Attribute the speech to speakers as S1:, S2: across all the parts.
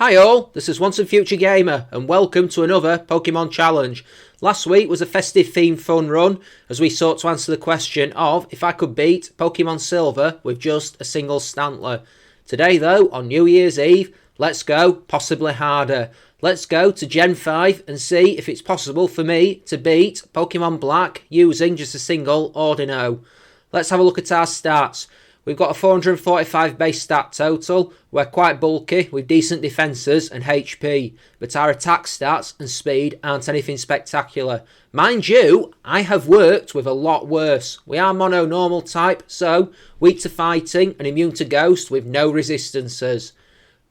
S1: Hi all, this is Once and Future Gamer and welcome to another Pokemon Challenge. Last week was a festive themed fun run as we sought to answer the question of if I could beat Pokemon Silver with just a single Stantler. Today though, on New Year's Eve, let's go possibly harder. Let's go to Gen 5 and see if it's possible for me to beat Pokemon Black using just a single Audino. Let's have a look at our stats. We've got a 445 base stat total. We're quite bulky with decent defences and HP, but our attack stats and speed aren't anything spectacular. Mind you, I have worked with a lot worse. We are mono normal type, so weak to fighting and immune to ghost with no resistances.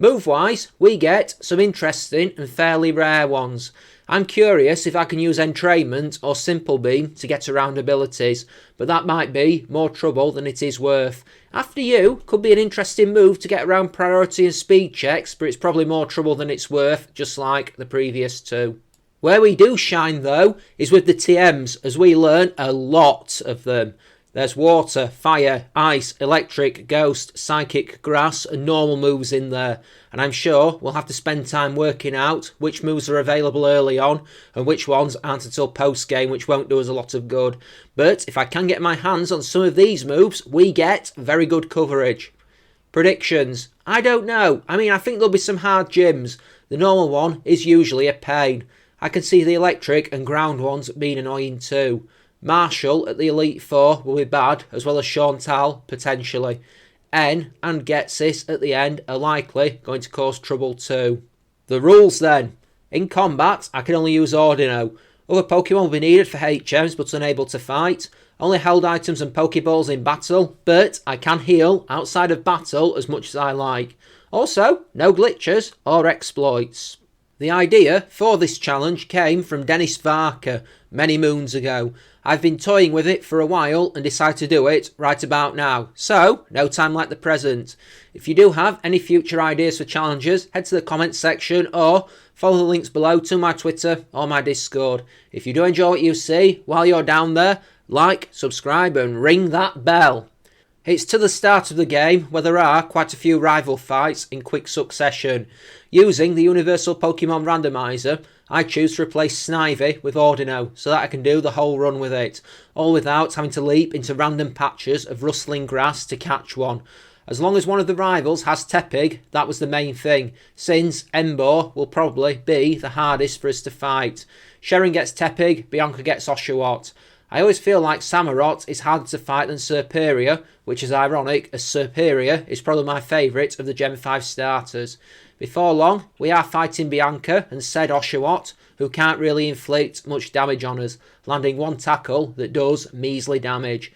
S1: Move wise, we get some interesting and fairly rare ones. I'm curious if I can use Entrainment or Simple Beam to get around abilities, but that might be more trouble than it is worth. After You could be an interesting move to get around priority and speed checks, but it's probably more trouble than it's worth, just like the previous two. Where we do shine though is with the TMs, as we learn a lot of them. There's water, fire, ice, electric, ghost, psychic, grass and normal moves in there. And I'm sure we'll have to spend time working out which moves are available early on and which ones aren't until post-game, which won't do us a lot of good. But if I can get my hands on some of these moves, we get very good coverage. Predictions? I don't know. I think there'll be some hard gyms. The normal one is usually a pain. I can see the electric and ground ones being annoying too. Marshall at the Elite Four will be bad, as well as Chantal, potentially. N and Getsis at the end are likely going to cause trouble too. The rules then. In combat, I can only use Audino. Other Pokemon will be needed for HMs but unable to fight. Only held items and Pokeballs in battle, but I can heal outside of battle as much as I like. Also, no glitches or exploits. The idea for this challenge came from Dennis Varker many moons ago. I've been toying with it for a while and decided to do it right about now. So, no time like the present. If you do have any future ideas for challenges, head to the comments section or follow the links below to my Twitter or my Discord. If you do enjoy what you see while you're down there, like, subscribe and ring that bell. It's to the start of the game where there are quite a few rival fights in quick succession. Using the Universal Pokemon Randomizer, I choose to replace Snivy with Audino so that I can do the whole run with it, all without having to leap into random patches of rustling grass to catch one. As long as one of the rivals has Tepig, that was the main thing, since Emboar will probably be the hardest for us to fight. Sharon gets Tepig, Bianca gets Oshawott. I always feel like Samurott is harder to fight than Serperior, which is ironic as Serperior is probably my favourite of the Gen 5 starters. Before long, we are fighting Bianca and said Oshawott, who can't really inflict much damage on us, landing one tackle that does measly damage.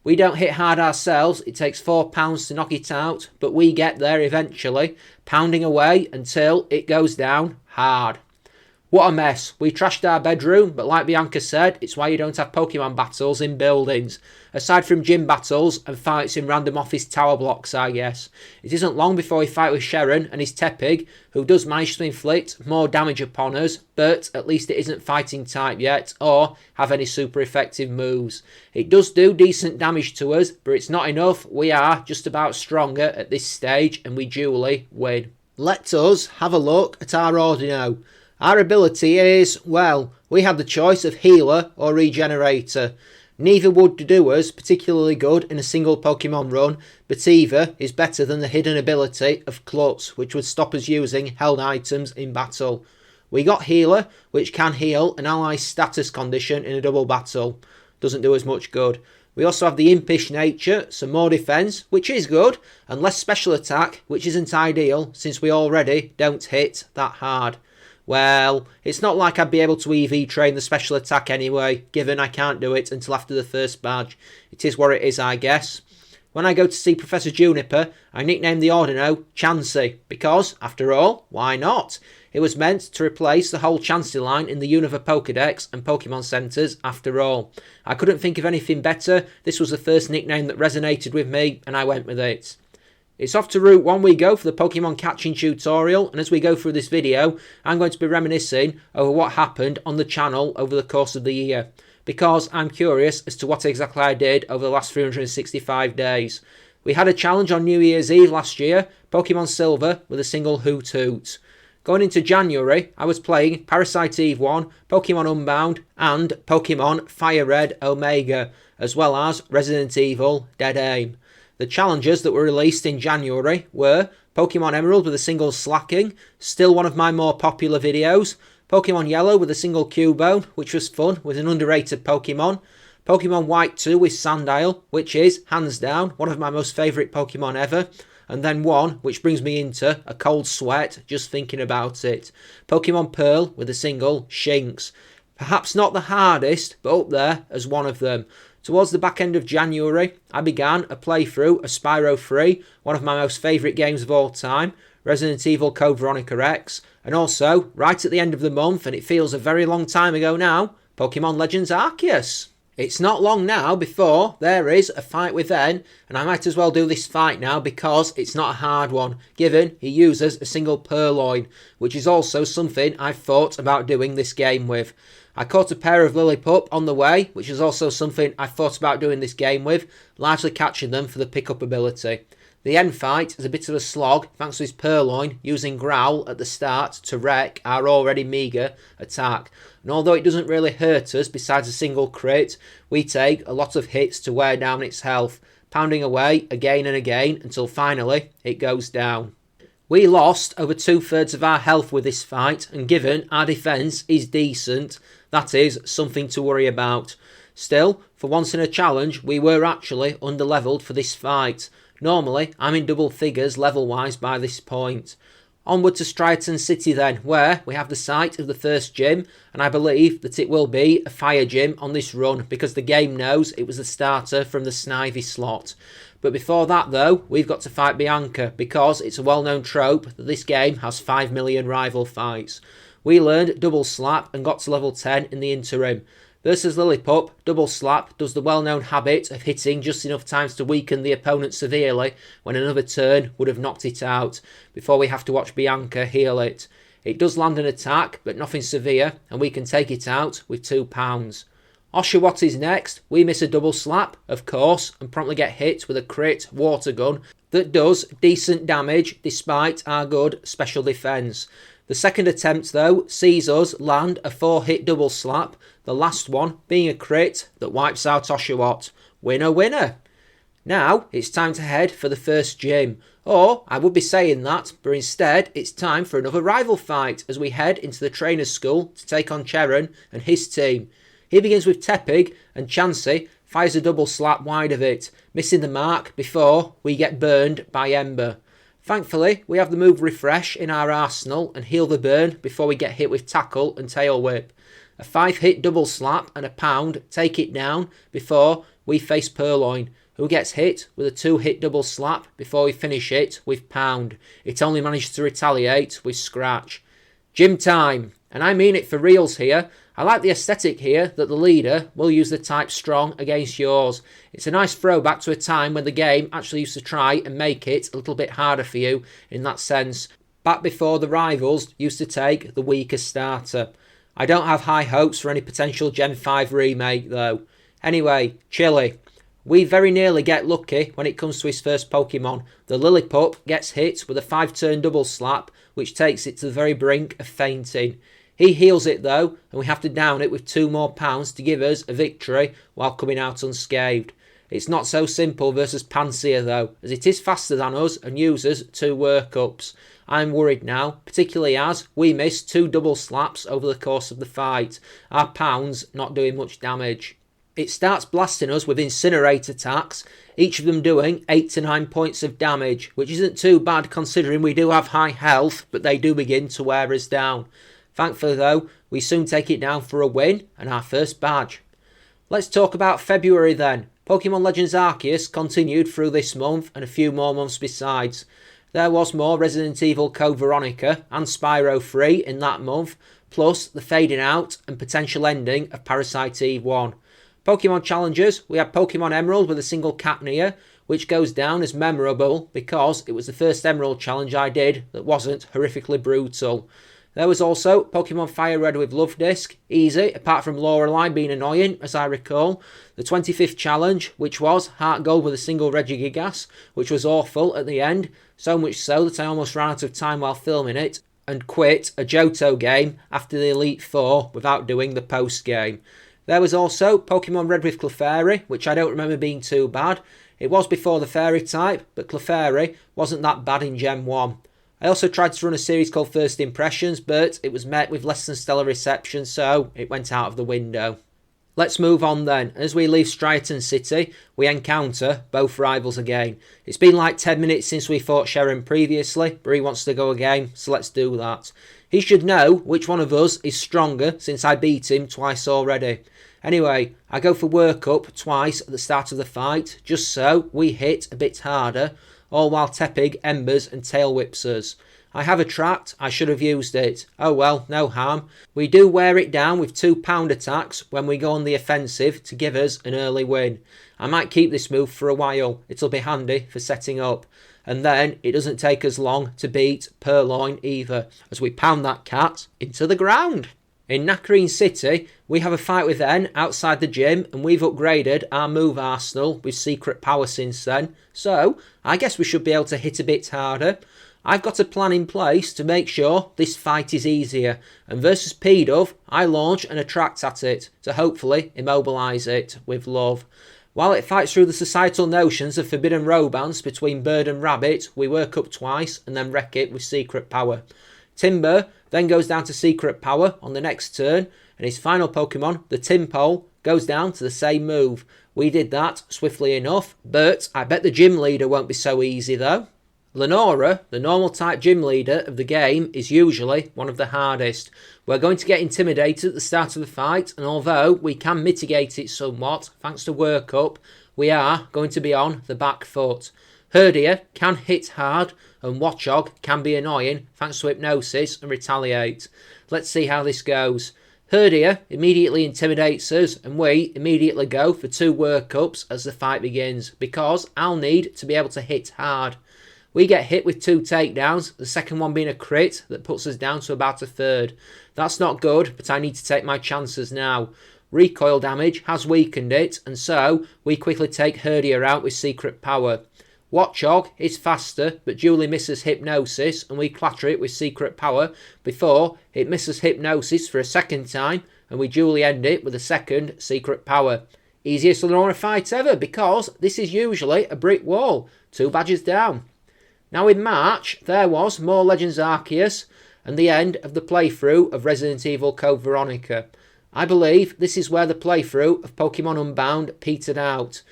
S1: We don't hit hard ourselves, it takes 4 pounds to knock it out, but we get there eventually, pounding away until it goes down hard. What a mess. We trashed our bedroom, but like Bianca said, it's why you don't have Pokemon battles in buildings. Aside from gym battles and fights in random office tower blocks, I guess. It isn't long before we fight with Sharon and his Tepig, who does manage to inflict more damage upon us, but at least it isn't fighting type yet, or have any super effective moves. It does do decent damage to us, but it's not enough. We are just about stronger at this stage, and we duly win. Let us have a look at our Audino. Our ability is, well, we had the choice of Healer or Regenerator. Neither would do us particularly good in a single Pokemon run, but either is better than the hidden ability of Klutz, which would stop us using held items in battle. We got Healer, which can heal an ally's status condition in a double battle. Doesn't do us much good. We also have the Impish nature, so more defence, which is good, and less special attack, which isn't ideal since we already don't hit that hard. Well, it's not like I'd be able to EV train the special attack anyway, given I can't do it until after the first badge. It is what it is, I guess. When I go to see Professor Juniper, I nickname the Audino Chansey, because, after all, why not? It was meant to replace the whole Chansey line in the Unova Pokedex and Pokemon Centres, after all. I couldn't think of anything better, this was the first nickname that resonated with me, and I went with it. It's off to Route 1 we go for the Pokemon catching tutorial, and as we go through this video, I'm going to be reminiscing over what happened on the channel over the course of the year, because I'm curious as to what exactly I did over the last 365 days. We had a challenge on New Year's Eve last year, Pokemon Silver with a single Hoot Hoot. Going into January, I was playing Parasite Eve 1, Pokemon Unbound, and Pokemon Fire Red Omega, as well as Resident Evil Dead Aim. The challenges that were released in January were Pokemon Emerald with a single Slacking, still one of my more popular videos, Pokemon Yellow with a single Cubone, which was fun with an underrated Pokemon, Pokemon White 2 with Sandile, which is, hands down, one of my most favourite Pokemon ever, and then one which brings me into a cold sweat just thinking about it, Pokemon Pearl with a single Shinx. Perhaps not the hardest, but up there as one of them. Towards the back end of January, I began a playthrough of Spyro 3, one of my most favourite games of all time, Resident Evil Code Veronica X, and also, right at the end of the month, and it feels a very long time ago now, Pokemon Legends Arceus. It's not long now before there is a fight with N, and I might as well do this fight now because it's not a hard one, given he uses a single Purloin, which is also something I've thought about doing this game with. I caught a pair of Lillipup on the way, which is also something I thought about doing this game with, largely catching them for the pickup ability. The end fight is a bit of a slog thanks to his Purloin using Growl at the start to wreck our already meagre attack. And although it doesn't really hurt us besides a single crit, we take a lot of hits to wear down its health, pounding away again and again until finally it goes down. We lost over 2/3 of our health with this fight, and given our defence is decent, that is something to worry about. Still, for once in a challenge, we were actually under-levelled for this fight. Normally, I'm in double figures level-wise by this point. Onward to Striaton City then, where we have the site of the first gym, and I believe that it will be a fire gym on this run, because the game knows it was the starter from the Snivy slot. But before that though, we've got to fight Bianca, because it's a well-known trope that this game has 5 million rival fights. We learned Double Slap and got to level 10 in the interim. Versus Lillipup, Double Slap does the well-known habit of hitting just enough times to weaken the opponent severely when another turn would have knocked it out, before we have to watch Bianca heal it. It does land an attack, but nothing severe, and we can take it out with £2. Oshawott is next. We miss a Double Slap, of course, and promptly get hit with a crit water gun that does decent damage despite our good special defence. The second attempt though sees us land a 4-hit Double Slap, the last one being a crit that wipes out Oshawott. Winner winner! Now it's time to head for the first gym. Or I would be saying that, but instead it's time for another rival fight as we head into the trainer's school to take on Cheran and his team. He begins with Tepig and Chansey fires a Double Slap wide of it, missing the mark before we get burned by Ember. Thankfully, we have the move Refresh in our arsenal and heal the burn before we get hit with Tackle and Tail Whip. A 5-hit Double Slap and a Pound take it down before we face Purloin, who gets hit with a 2-hit Double Slap before we finish it with Pound. It only manages to retaliate with Scratch. Gym time, and I mean it for reals here. I like the aesthetic here that the leader will use the type Strong against yours. It's a nice throwback to a time when the game actually used to try and make it a little bit harder for you in that sense, back before the rivals used to take the weaker starter. I don't have high hopes for any potential Gen 5 remake though. Anyway, Chili. We very nearly get lucky when it comes to his first Pokemon. The Lillipup gets hit with a 5-turn Double Slap, which takes it to the very brink of fainting. He heals it though, and we have to down it with 2 more pounds to give us a victory while coming out unscathed. It's not so simple versus Pansear though, as it is faster than us and uses 2 workups. I'm worried now, particularly as we missed 2 Double Slaps over the course of the fight, our pounds not doing much damage. It starts blasting us with Incinerate attacks, each of them doing 8 to 9 points of damage, which isn't too bad considering we do have high health, but they do begin to wear us down. Thankfully though, we soon take it down for a win and our first badge. Let's talk about February then. Pokemon Legends Arceus continued through this month and a few more months besides. There was more Resident Evil Code Veronica and Spyro 3 in that month, plus the fading out and potential ending of Parasite Eve 1. Pokemon challenges, we had Pokemon Emerald with a single Catnea, which goes down as memorable because it was the first Emerald challenge I did that wasn't horrifically brutal. There was also Pokemon Fire Red with Love Disc, easy, apart from Lorelei being annoying, as I recall. The 25th challenge, which was Heart Gold with a single Regigigas, which was awful at the end, so much so that I almost ran out of time while filming it. and quit a Johto game after the Elite Four without doing the post game. There was also Pokemon Red with Clefairy, which I don't remember being too bad. It was before the Fairy type, but Clefairy wasn't that bad in Gen 1. I also tried to run a series called First Impressions, but it was met with less than stellar reception, so it went out of the window. Let's move on then. As we leave Striaton City, we encounter both rivals again. It's been like 10 minutes since we fought Sharon previously, but he wants to go again, so let's do that. He should know which one of us is stronger since I beat him twice already. Anyway, I go for workup twice at the start of the fight, just so we hit a bit harder, all while Tepig embers and tail whips us. I have attract, I should have used it. Oh well, no harm. We do wear it down with 2 pound attacks when we go on the offensive to give us an early win. I might keep this move for a while, it'll be handy for setting up. And then it doesn't take us long to beat Purloin either, as we pound that cat into the ground. In Nakarine City, we have a fight with N outside the gym, and we've upgraded our move arsenal with secret power since then, so I guess we should be able to hit a bit harder. I've got a plan in place to make sure this fight is easier, and versus P-Dove, I launch an attract at it to hopefully immobilise it with love. While it fights through the societal notions of forbidden romance between bird and rabbit, we work up twice and then wreck it with secret power. Timber then goes down to secret power on the next turn, and his final Pokemon, the Timpole, goes down to the same move. We did that swiftly enough, but I bet the gym leader won't be so easy though. Lenora, the normal type gym leader of the game, is usually one of the hardest. We're going to get intimidated at the start of the fight, and although we can mitigate it somewhat thanks to workup, we are going to be on the back foot. Herdier can hit hard, and Watchog can be annoying thanks to Hypnosis and Retaliate. Let's see how this goes. Herdier immediately intimidates us, and we immediately go for 2 workups as the fight begins, because I'll need to be able to hit hard. We get hit with 2 takedowns, the second one being a crit that puts us down to about a third. That's not good, but I need to take my chances now. Recoil damage has weakened it, and so we quickly take Herdier out with secret power. Watchog is faster, but duly misses Hypnosis, and we clatter it with secret power before it misses Hypnosis for a second time, and we duly end it with a second secret power. Easiest Lenora fight ever, because this is usually a brick wall. 2 badges down. Now in March, there was more Legends Arceus and the end of the playthrough of Resident Evil Code Veronica. I believe this is where the playthrough of Pokemon Unbound petered out.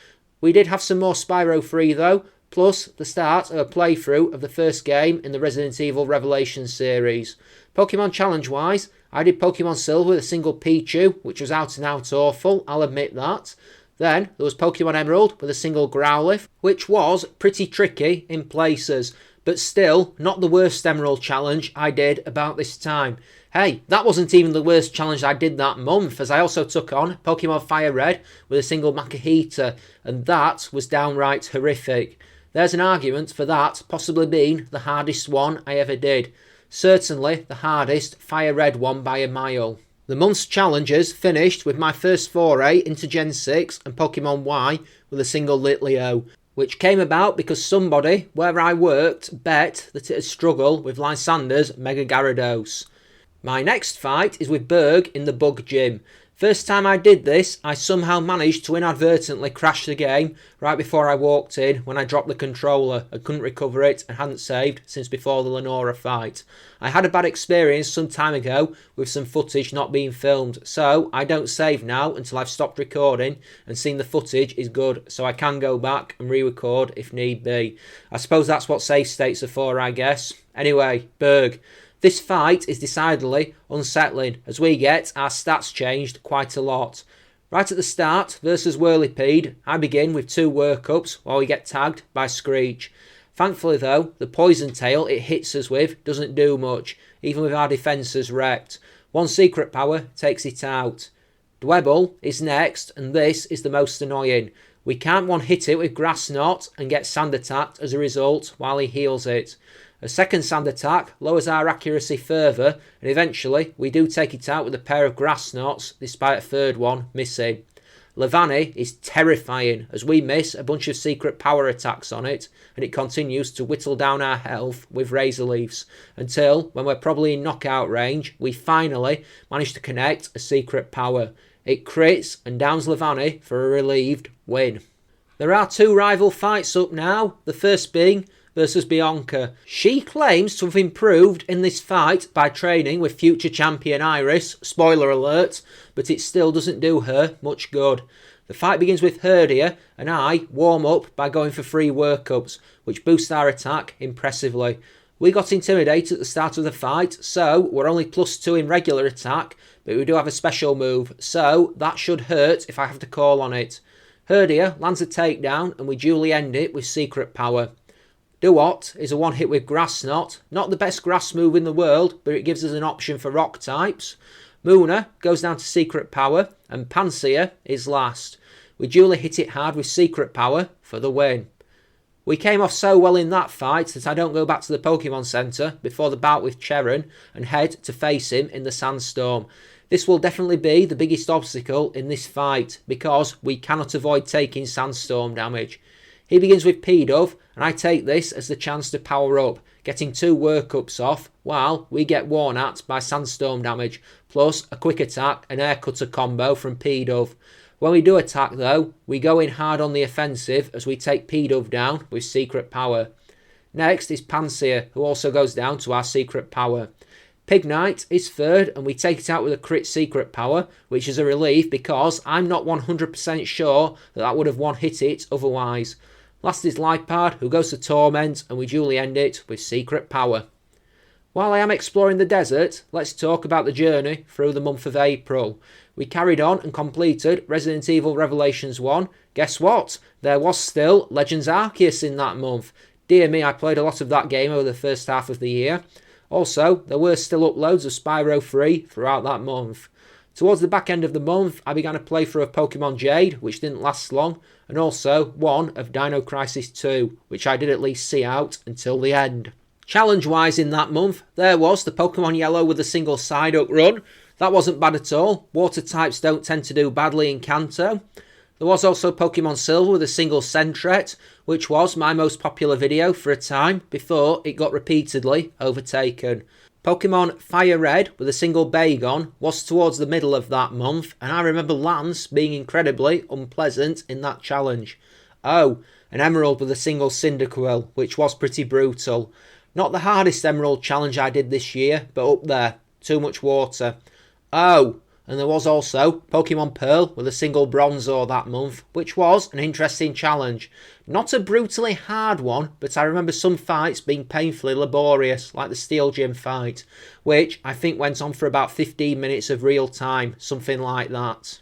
S1: We did have some more Spyro 3 though, plus the start of a playthrough of the first game in the Resident Evil Revelations series. Pokemon Challenge wise, I did Pokemon Silver with a single Pichu, which was out and out awful, I'll admit that. Then there was Pokemon Emerald with a single Growlithe, which was pretty tricky in places, but still not the worst Emerald challenge I did about this time. Hey, that wasn't even the worst challenge I did that month, as I also took on Pokemon Fire Red with a single Makahita, and that was downright horrific. There's an argument for that possibly being the hardest one I ever did. Certainly the hardest Fire Red one by a mile. The month's challenges finished with my first foray into Gen 6 and Pokemon Y with a single Litleo, which came about because somebody where I worked bet that it'd struggle with Lysander's Mega Gyarados. My next fight is with Berg in the Bug Gym. First time I did this, I somehow managed to inadvertently crash the game right before I walked in when I dropped the controller and couldn't recover it and hadn't saved since before the Lenora fight. I had a bad experience some time ago with some footage not being filmed, so I don't save now until I've stopped recording and seen the footage is good, so I can go back and re-record if need be. I suppose that's what save states are for, I guess. Anyway, Berg. This fight is decidedly unsettling as we get our stats changed quite a lot. Right at the start versus Whirlipede, I begin with 2 workups while we get tagged by Screech. Thankfully though, the poison tail it hits us with doesn't do much, even with our defences wrecked. 1 secret power takes it out. Dwebble is next, and this is the most annoying. We can't one-hit it with Grass Knot and get sand attacked as a result while he heals it. A second sand attack lowers our accuracy further, and eventually we do take it out with a pair of Grass Knots despite a third one missing. Levani is terrifying as we miss a bunch of secret power attacks on it, and it continues to whittle down our health with razor leaves until, when we're probably in knockout range, we finally manage to connect a secret power. It crits and downs Levani for a relieved win. There are 2 rival fights up now, the first being versus Bianca. She claims to have improved in this fight by training with future champion Iris, spoiler alert, but it still doesn't do her much good. The fight begins with Herdia and I warm up by going for free workups, which boost our attack impressively. We got intimidated at the start of the fight, so we're only +2 in regular attack, but we do have a special move, so that should hurt if I have to call on it. Herdia lands a takedown and we duly end it with secret power. Do-What is a one hit with Grass Knot, not the best grass move in the world, but it gives us an option for rock types. Muna goes down to secret power and Pansia is last. We duly hit it hard with secret power for the win. We came off so well in that fight that I don't go back to the Pokemon Centre before the bout with Cheran and head to face him in the Sandstorm. This will definitely be the biggest obstacle in this fight because we cannot avoid taking Sandstorm damage. He begins with P-Dove and I take this as the chance to power up, getting 2 workups off while we get worn at by Sandstorm damage, plus a quick attack and air cutter combo from P-Dove. When we do attack though, we go in hard on the offensive as we take P-Dove down with secret power. Next is Pansia, who also goes down to our secret power. Pignite is third and we take it out with a crit secret power, which is a relief because I'm not 100% sure that would have one hit it otherwise. Last is Lipard, who goes to Torment and we duly end it with secret power. While I am exploring the desert, let's talk about the journey through the month of April. We carried on and completed Resident Evil Revelations 1. Guess what? There was still Legends Arceus in that month. Dear me, I played a lot of that game over the first half of the year. Also, there were still uploads of Spyro 3 throughout that month. Towards the back end of the month, I began a playthrough of Pokemon Jade, which didn't last long, and also one of Dino Crisis 2, which I did at least see out until the end. Challenge-wise in that month, there was the Pokemon Yellow with a single Psyduck run. That wasn't bad at all. Water types don't tend to do badly in Kanto. There was also Pokemon Silver with a single Sentret, which was my most popular video for a time before it got repeatedly overtaken. Pokemon Fire Red with a single Bagon was towards the middle of that month, and I remember Lance being incredibly unpleasant in that challenge. Oh, an Emerald with a single Cyndaquil, which was pretty brutal. Not the hardest Emerald challenge I did this year, but up there. Too much water. Oh, and there was also Pokemon Pearl with a single Bronzor that month, which was an interesting challenge. Not a brutally hard one, but I remember some fights being painfully laborious, like the Steel Gym fight, which I think went on for about 15 minutes of real time, something like that.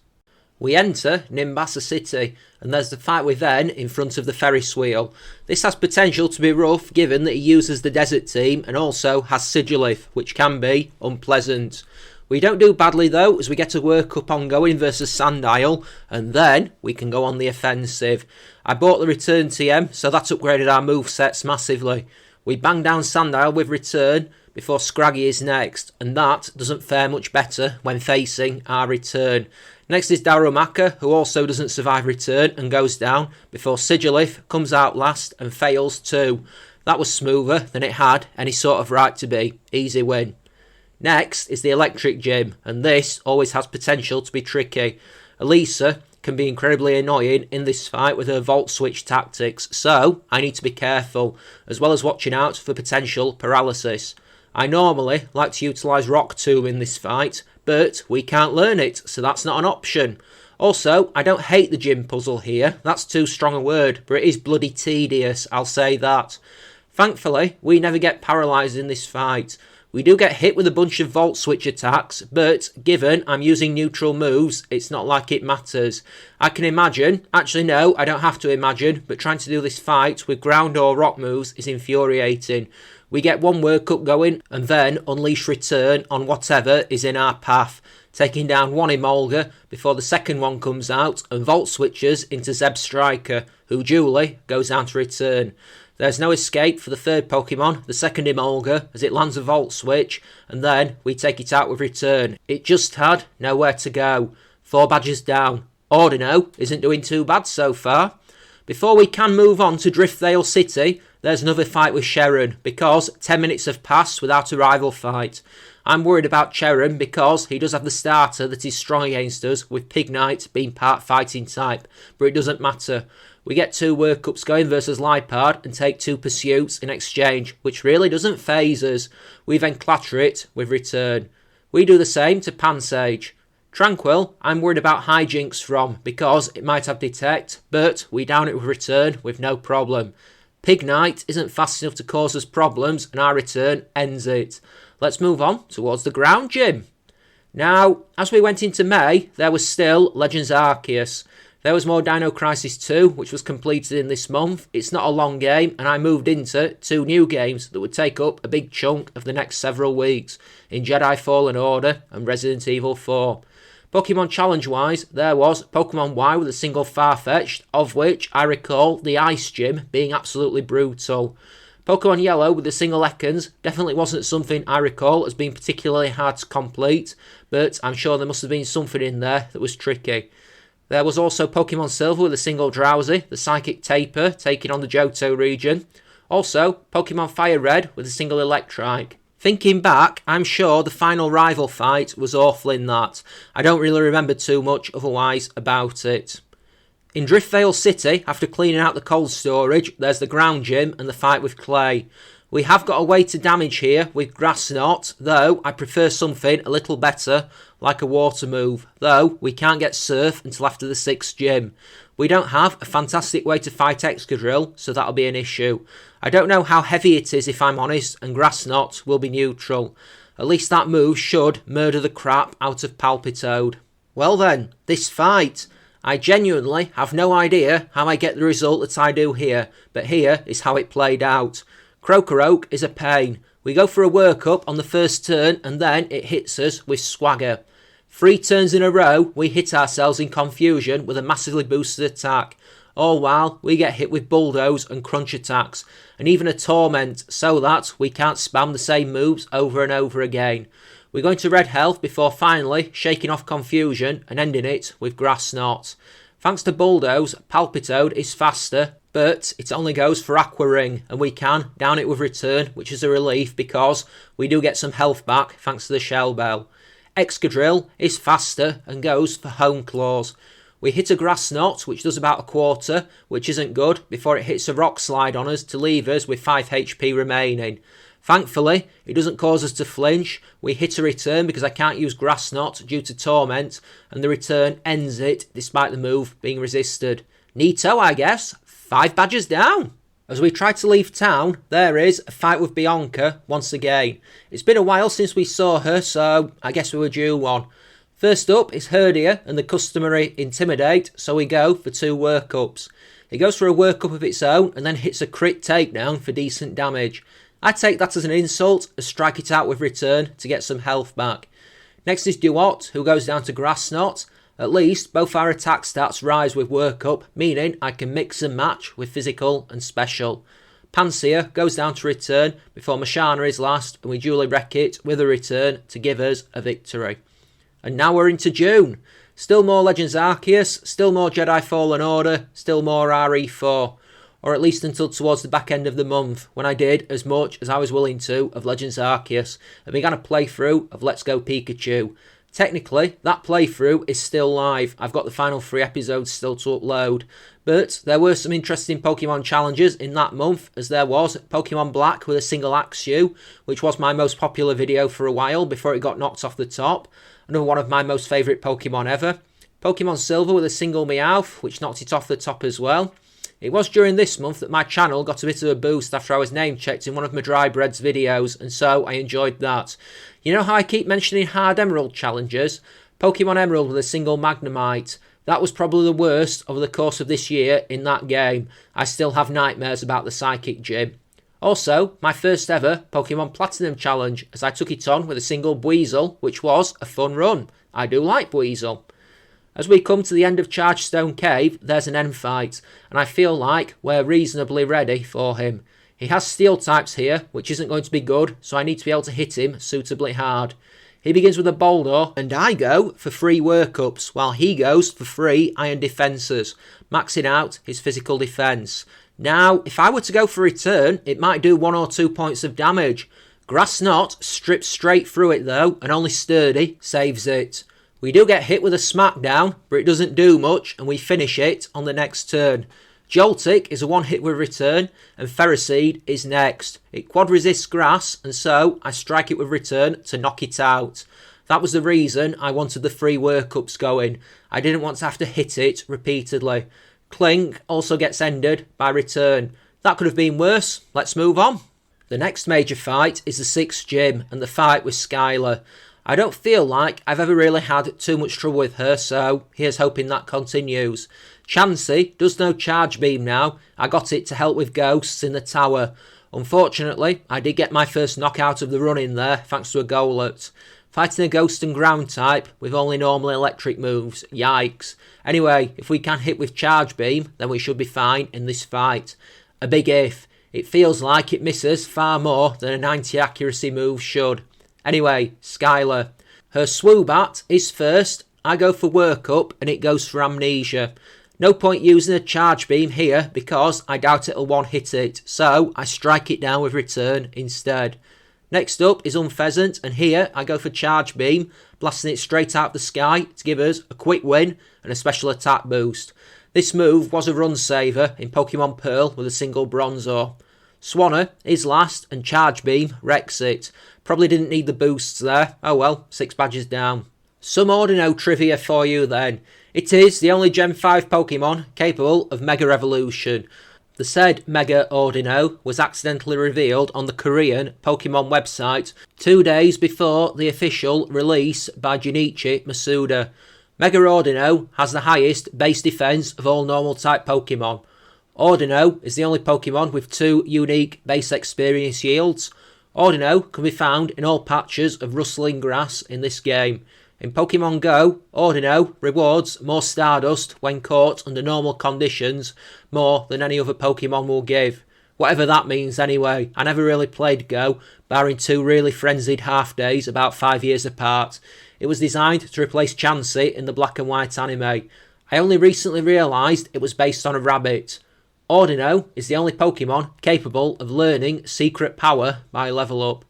S1: We enter Nimbasa City, and there's the fight with Ven in front of the Ferris wheel. This has potential to be rough, given that he uses the Desert Team and also has Sigilif, which can be unpleasant. We don't do badly though, as we get a workup ongoing versus Sandile, and then we can go on the offensive. I bought the Return TM, so that upgraded our movesets massively. We bang down Sandile with Return before Scraggy is next, and that doesn't fare much better when facing our Return. Next is Darumaka, who also doesn't survive Return and goes down before Sigilif comes out last and fails too. That was smoother than it had any sort of right to be. Easy win. Next is the Electric Gym, and this always has potential to be tricky. Elisa can be incredibly annoying in this fight with her Volt Switch tactics, so I need to be careful, as well as watching out for potential paralysis. I normally like to utilise Rock Tomb in this fight, but we can't learn it, so that's not an option. Also, I don't hate the gym puzzle here, that's too strong a word, but it is bloody tedious, I'll say that. Thankfully, we never get paralysed in this fight. We do get hit with a bunch of Volt Switch attacks, but given I'm using neutral moves, it's not like it matters. I can imagine, actually no, I don't have to imagine, but trying to do this fight with ground or rock moves is infuriating. We get one workup going, and then unleash Return on whatever is in our path, taking down one Emolga before the second one comes out, and Volt Switches into Zeb Striker, who duly goes down to Return. There's no escape for the third Pokemon, the second Emolga, as it lands a Volt Switch, and then we take it out with Return. It just had nowhere to go. 4 badges down. Audino isn't doing too bad so far. Before we can move on to Driftdale City, there's another fight with Sharon, because 10 minutes have passed without a rival fight. I'm worried about Sharon because he does have the starter that is strong against us, with Pig Knight being part fighting type, but it doesn't matter. We get 2 workups going versus Lipard and take 2 pursuits in exchange, which really doesn't faze us. We then clatter it with return. We do the same to Pansage. Tranquil, I'm worried about hijinks from, because it might have detect, but we down it with return with no problem. Pig Knight isn't fast enough to cause us problems, and our return ends it. Let's move on towards the ground gym. Now, as we went into May, there was still Legends Arceus. There was more Dino Crisis 2, which was completed in this month. It's not a long game, and I moved into 2 new games that would take up a big chunk of the next several weeks, in Jedi Fallen Order and Resident Evil 4. Pokemon Challenge-wise, there was Pokemon Y with a single Farfetch'd, of which I recall the Ice Gym being absolutely brutal. Pokemon Yellow with a single Ekans definitely wasn't something I recall as being particularly hard to complete, but I'm sure there must have been something in there that was tricky. There was also Pokemon Silver with a single Drowsy, the Psychic Taper taking on the Johto region. Also, Pokemon Fire Red with a single Electrike. Thinking back, I'm sure the final rival fight was awful in that. I don't really remember too much otherwise about it. In Driftdale City, after cleaning out the cold storage, there's the ground gym and the fight with Clay. We have got a way to damage here with Grass Knot, though I prefer something a little better, like a water move, though we can't get Surf until after the 6th gym. We don't have a fantastic way to fight Excadrill, so that'll be an issue. I don't know how heavy it is if I'm honest, and Grass Knot will be neutral. At least that move should murder the crap out of Palpitoad. Well then, this fight. I genuinely have no idea how I get the result that I do here, but here is how it played out. Crocoroke is a pain. We go for a workup on the first turn and then it hits us with Swagger. 3 turns in a row, we hit ourselves in confusion with a massively boosted attack. All while we get hit with Bulldoze and Crunch attacks, and even a Torment, so that we can't spam the same moves over and over again. We go into red health before finally shaking off confusion and ending it with Grass Knot. Thanks to Bulldoze, Palpitoad is faster, but it only goes for Aqua Ring, and we can down it with return, which is a relief because we do get some health back thanks to the Shell Bell. Excadrill is faster and goes for Home Claws. We hit a Grass Knot, which does about a quarter, which isn't good, before it hits a Rock Slide on us to leave us with 5 HP remaining. Thankfully, it doesn't cause us to flinch. We hit a return because I can't use Grass Knot due to Torment, and the return ends it despite the move being resisted. Neato, I guess. 5 badges down. As we try to leave town, there is a fight with Bianca once again. It's been a while since we saw her, so I guess we were due one. First up is Herdia and the customary Intimidate, so we go for 2 workups. It goes for a workup of its own and then hits a crit takedown for decent damage. I take that as an insult and strike it out with return to get some health back. Next is Duot, who goes down to Grass Knot. At least both our attack stats rise with workup, meaning I can mix and match with physical and special. Pansear goes down to return before Mashana is last, and we duly wreck it with a return to give us a victory. And now we're into June. Still more Legends Arceus, still more Jedi Fallen Order, still more RE4. Or at least until towards the back end of the month, when I did as much as I was willing to of Legends Arceus, and began a playthrough of Let's Go Pikachu. Technically, that playthrough is still live. I've got the final 3 episodes still to upload. But there were some interesting Pokemon challenges in that month, as there was Pokemon Black with a single Axew, which was my most popular video for a while before it got knocked off the top. Another one of my most favourite Pokemon ever. Pokemon Silver with a single Meowth, which knocked it off the top as well. It was during this month that my channel got a bit of a boost after I was name checked in one of Mah-Dry-Bread's videos, and so I enjoyed that. You know how I keep mentioning hard Emerald challenges? Pokemon Emerald with a single Magnemite. That was probably the worst over the course of this year in that game. I still have nightmares about the Psychic Gym. Also, my first ever Pokemon Platinum challenge, as I took it on with a single Buizel, which was a fun run. I do like Buizel. As we come to the end of Chargestone Cave, there's an end fight, and I feel like we're reasonably ready for him. He has Steel types here, which isn't going to be good, so I need to be able to hit him suitably hard. He begins with a Boulder, and I go for 3 workups, while he goes for 3 iron defences, maxing out his physical defence. Now, if I were to go for return, it might do 1 or 2 points of damage. Grass Knot strips straight through it though, and only Sturdy saves it. We do get hit with a Smackdown, but it doesn't do much, and we finish it on the next turn. Joltik is a 1-hit with return, and Ferroseed is next. It quad resists grass, and so I strike it with return to knock it out. That was the reason I wanted the 3 workups going. I didn't want to have to hit it repeatedly. Clink also gets ended by return. That could have been worse. Let's move on. The next major fight is the 6th gym and the fight with Skylar. I don't feel like I've ever really had too much trouble with her, so here's hoping that continues. Chansey does no charge beam now. I got it to help with ghosts in the tower. Unfortunately, I did get my first knockout of the run in there thanks to a goalet. Fighting a ghost and ground type with only normal electric moves. Yikes. Anyway, if we can hit with charge beam, then we should be fine in this fight. A big if. It feels like it misses far more than a 90 accuracy move should. Anyway, Skylar. Her Swoobat is first. I go for workup and it goes for amnesia. No point using a charge beam here because I doubt it'll 1-hit it. So I strike it down with return instead. Next up is Unpheasant, and here I go for charge beam, blasting it straight out of the sky to give us a quick win and a special attack boost. This move was a run saver in Pokemon Pearl with a single Bronzor. Swanna is last and charge beam wrecks it. Probably didn't need the boosts there. Oh well, 6 badges down. Some Audino trivia for you then. It is the only Gen 5 Pokemon capable of Mega Evolution. The said Mega Audino was accidentally revealed on the Korean Pokemon website 2 days before the official release by Junichi Masuda. Mega Audino has the highest base defense of all normal type Pokemon. Audino is the only Pokemon with 2 unique base experience yields. Audino can be found in all patches of rustling grass in this game. In Pokemon Go, Audino rewards more Stardust when caught under normal conditions more than any other Pokemon will give. Whatever that means anyway. I never really played Go, barring 2 really frenzied half days about 5 years apart. It was designed to replace Chansey in the black and white anime. I only recently realised it was based on a rabbit. Audino is the only Pokemon capable of learning Secret Power by level up.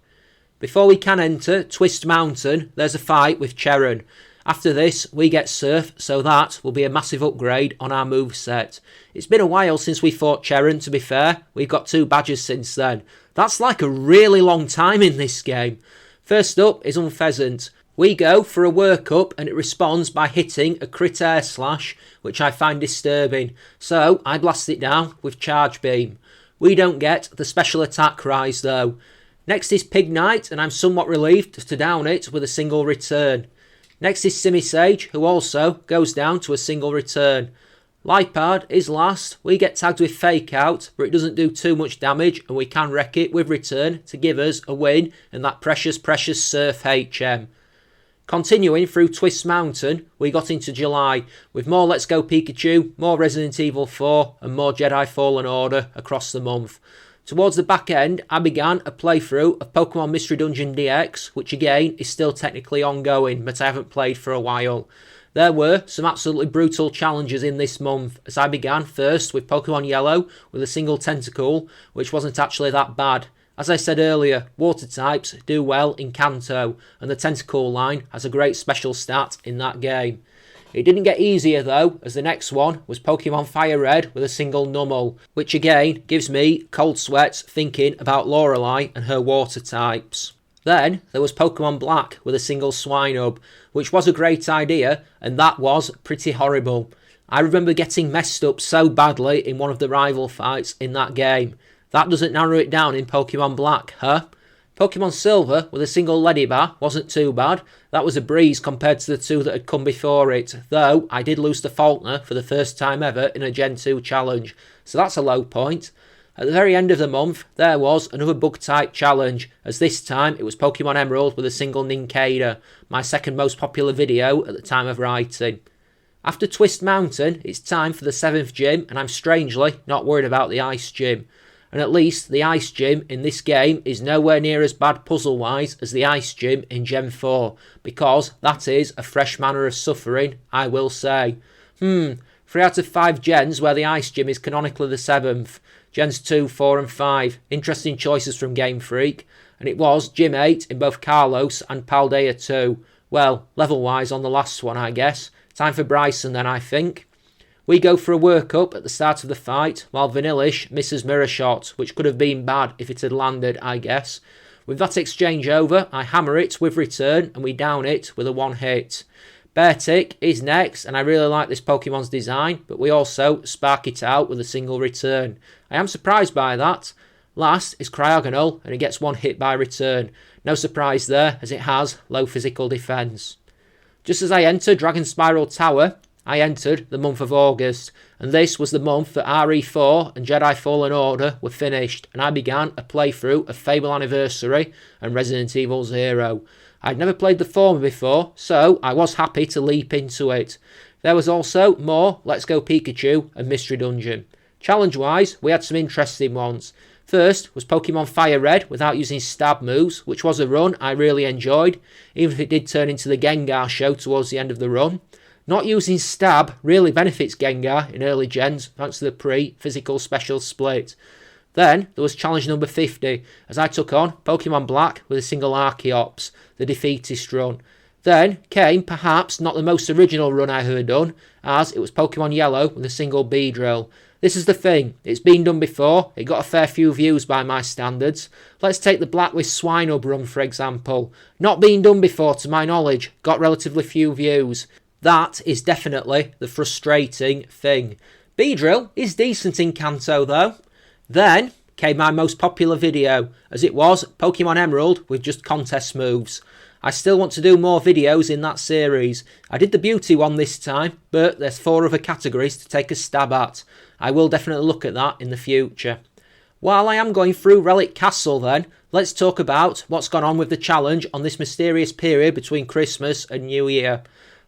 S1: Before we can enter Twist Mountain, there's a fight with Cheron. After this, we get Surf, so that will be a massive upgrade on our moveset. It's been a while since we fought Cheron, to be fair. We've got 2 badges since then. That's like a really long time in this game. First up is Unpheasant. We go for a workup and it responds by hitting a crit air slash, which I find disturbing. So I blast it down with Charge Beam. We don't get the special attack rise though. Next is Pignite, and I'm somewhat relieved to down it with a single return. Next is Simisage, who also goes down to a single return. Lipard is last. We get tagged with Fake Out, but it doesn't do too much damage, and we can wreck it with return to give us a win and that precious Surf HM. Continuing through Twist Mountain, we got into July, with more Let's Go Pikachu, more Resident Evil 4, and more Jedi Fallen Order across the month. Towards the back end, I began a playthrough of Pokemon Mystery Dungeon DX, which again is still technically ongoing, but I haven't played for a while. There were some absolutely brutal challenges in this month, as I began first with Pokemon Yellow with a single Tentacool, which wasn't actually that bad. As I said earlier, water types do well in Kanto, and the Tentacool line has a great special stat in that game. It didn't get easier though, as the next one was Pokemon Fire Red with a single Numel, which again gives me cold sweats thinking about Lorelei and her water types. Then there was Pokemon Black with a single Swinub, which was a great idea, and that was pretty horrible. I remember getting messed up so badly in one of the rival fights in that game. That doesn't narrow it down in Pokemon Black, huh? Pokemon Silver with a single Ledyba wasn't too bad. That was a breeze compared to the 2 that had come before it, though I did lose to Faulkner for the first time ever in a Gen 2 challenge, so that's a low point. At the very end of the month, there was another bug-type challenge, as this time it was Pokemon Emerald with a single Nincada, my second most popular video at the time of writing. After Twist Mountain, it's time for the 7th gym, and I'm strangely not worried about the Ice gym. and at least the Ice Gym in this game is nowhere near as bad puzzle-wise as the Ice Gym in Gen 4, because that is a fresh manner of suffering, I will say. 3 out of 5 gens where the Ice Gym is canonically the 7th. Gens 2, 4 and 5. Interesting choices from Game Freak. And it was Gym 8 in both Carlos and Paldea 2. Well, level-wise on the last one, I guess. Time for Bryson then, I think. We go for a workup at the start of the fight, while Vanillish misses Mirror Shot, which could have been bad if it had landed, I guess. With that exchange over, I hammer it with return, and we down it with a 1 hit. Beartic is next, and I really like this Pokemon's design, but we also spark it out with a single return. I am surprised by that. Last is Cryogonal, and it gets 1 hit by return. No surprise there, as it has low physical defence. Just as I entered Dragon Spiral Tower, I entered the month of August, and this was the month that RE4 and Jedi Fallen Order were finished, and I began a playthrough of Fable Anniversary and Resident Evil 0. I'd never played the former before, so I was happy to leap into it. There was also more Let's Go Pikachu and Mystery Dungeon. Challenge-wise, we had some interesting ones. First was Pokemon Fire Red without using stab moves, which was a run I really enjoyed, even if it did turn into the Gengar show towards the end of the run. Not using stab really benefits Gengar in early gens thanks to the pre-physical special split. Then there was challenge number 50, as I took on Pokemon Black with a single Archeops, the defeatist run. Then came perhaps not the most original run I heard done, as it was Pokemon Yellow with a single Beedrill. This is the thing, it's been done before, it got a fair few views by my standards. Let's take the Black with Swinub run for example. Not been done before to my knowledge, got relatively few views. That is definitely the frustrating thing. Beedrill is decent in Kanto though. Then came my most popular video, as it was Pokemon Emerald with just contest moves. I still want to do more videos in that series. I did the beauty one this time, but there's 4 other categories to take a stab at. I will definitely look at that in the future. While I am going through Relic Castle then, let's talk about what's gone on with the challenge on this mysterious period between Christmas and New Year.